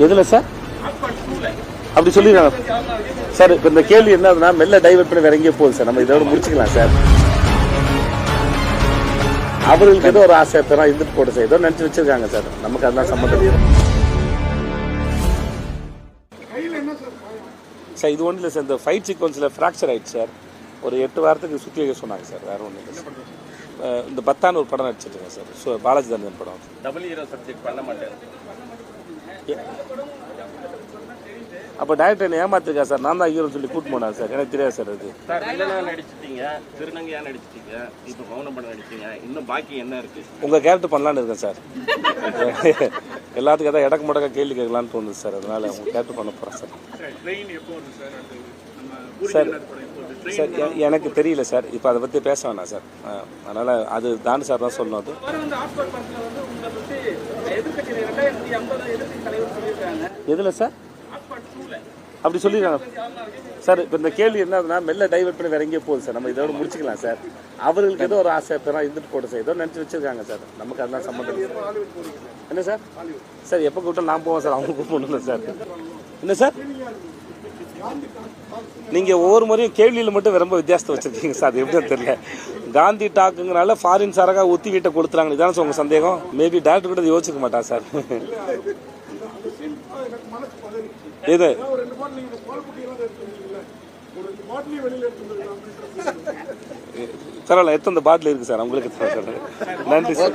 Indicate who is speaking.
Speaker 1: எதுல சார் அப்படி சொல்லிடுறாங்க சார். இப்போ இந்த கேள்வி என்னதுன்னா மெல்ல டைவர்ட் பண்ணி வேற எங்கேயோ போகுது சார். நம்ம இதோட முடிச்சுக்கலாம் சார். அவர்களுக்கு ஏதோ ஒரு ஆசை பெறா இருந்துட்டு போட்டு சார், ஏதோ நினைச்சு வச்சிருக்காங்க சார். நமக்கு அதெல்லாம் சம்மந்தம் இல்லை சார். இது ஒன்றும் இல்லை சார். இந்த ஃபைட் சீக்வன்ஸில் ஃப்ராக்சர் ஆயிடுச்சு சார். ஒரு 8 வாரத்துக்கு சுற்றி வைக்க சொன்னாங்க சார். வேற ஒன்றும் இல்லை சார். இந்த பத்தான ஒரு படம் நடிச்சிருக்கேன் சார். ஸோ பாலாஜி தண்டன் படம்.
Speaker 2: டபுள் ஹீரோ சப்ஜெக்ட் பண்ண மாட்டேன்.
Speaker 1: அப்போ டைரக்டர் என்ன ஏமாத்திருக்கா சார். நான் தான் ஹீரோன்னு சொல்லி கூட்டு போனேன் சார். எனக்கு தெரியாது சார். அது
Speaker 2: சார் வில்லனா நடிச்சிட்டீங்க, திருநங்கையா நடிச்சிட்டீங்க, இப்போ மௌன படம் நடிச்சீங்க, இன்னும் பாக்கி என்ன இருக்கு?
Speaker 1: உங்கள் கேரக்டர் பண்ணலான்னு இருக்கேன் சார். எல்லாத்துக்கும் எதாவது இடக்கு முடக்க கேள்வி கேட்கலான்னு தோணுது சார். அதனால உங்கள் கேரக்டர் பண்ண போகிறேன் சார். சார் சார் எனக்கு தெரியல சார். இப்போ அதை பற்றி பேச வேணாம் சார். அதனால் அது தானு சார் தான் சொல்லணும். அது எதில் சார் அப்படி சொல்லிடுறாங்க சார். இப்போ இந்த கேள்வி என்னதுன்னா மெல்ல டைவர்ட் பண்ணி வேற எங்கேயோ போகுது சார். நம்ம இதோட முடிச்சுக்கலாம் சார். அவர்களுக்கு ஏதோ ஒரு ஆசை பெறா இருந்துட்டு போட்டு சார், ஏதோ நினச்சி வச்சிருக்காங்க சார். நமக்கு அதெல்லாம் சம்மந்தம் இல்லை. என்ன சார் சார் எப்போ கூப்பிட்டா நான் போவேன் சார். அவங்க கூப்பிடணும் சார். என்ன சார் நீங்கள் ஒவ்வொரு முறையும் கேள்வியில் மட்டும் ரொம்ப வித்தியாசத்தை வச்சுருக்கீங்க சார். அது எப்படின்னு தெரியல. காந்தி டாக்குங்கிறனால ஃபாரின் சாராக ஊற்றி வீட்டை கொடுத்துறாங்க. இதான சார் உங்கள் சந்தேகம்? மேபி டேரக்டர் கூட யோசிக்க மாட்டான் சார். இது பரவாயில்ல. எத்தனை பாட்டில் இருக்குது சார் உங்களுக்கு? நன்றி சார்.